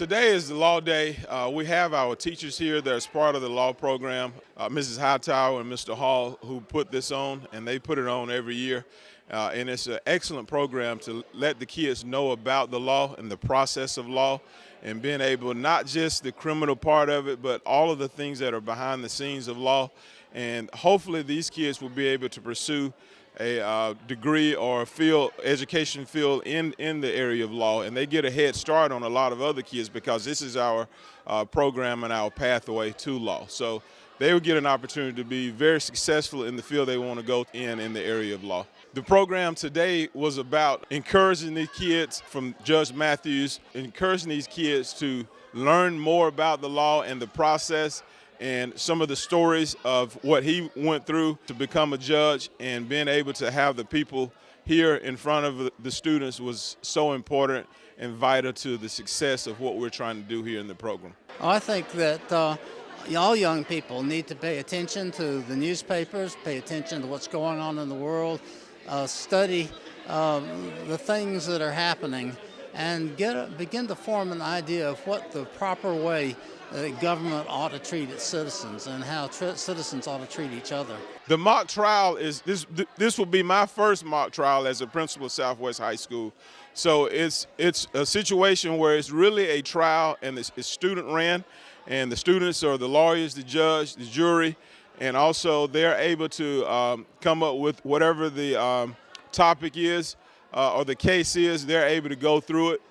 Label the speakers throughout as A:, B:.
A: Today is the law day. We have our teachers here that are part of the law program, Mrs. Hightower and Mr. Hall, who put this on, and they put it on every year. And it's an excellent program to let the kids know about the law and the process of law, and being able, not just the criminal part of it, but all of the things that are behind the scenes of law. And hopefully these kids will be able to pursue a degree or education field in the area of law, and they get a head start on a lot of other kids because this is our program and our pathway to law. So they will get an opportunity to be very successful in the field they want to go in the area of law. The program today was about encouraging these kids, from Judge Matthews, encouraging these kids to learn more about the law and the process, and some of the stories of what he went through to become a judge, and being able to have the people here in front of the students was so important and vital to the success of what we're trying to do here in the program.
B: I think that all young people need to pay attention to the newspapers, pay attention to what's going on in the world, study the things that are happening, and begin to form an idea of what the proper way government ought to treat its citizens and how citizens ought to treat each other.
A: The mock trial is this will be my first mock trial as a principal of Southwest High School. So it's a situation where it's really a trial, and it's student ran, and the students are the lawyers, the judge, the jury, and also they're able to come up with whatever the topic is or the case is. They're able to go through it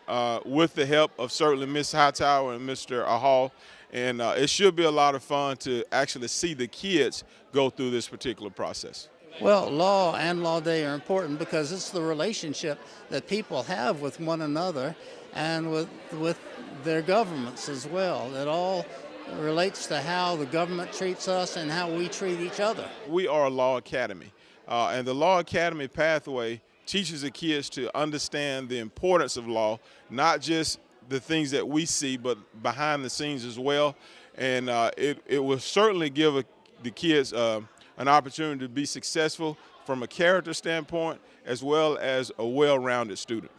A: with the help of certainly Ms. Hightower and Mr. Hall. And it should be a lot of fun to actually see the kids go through this particular process.
B: Well, law and law day are important because it's the relationship that people have with one another and with their governments as well. It all relates to how the government treats us and how we treat each other.
A: We are a law academy, and the law academy pathway teaches the kids to understand the importance of law, not just the things that we see, but behind the scenes as well. And it will certainly give the kids an opportunity to be successful from a character standpoint, as well as a well-rounded student.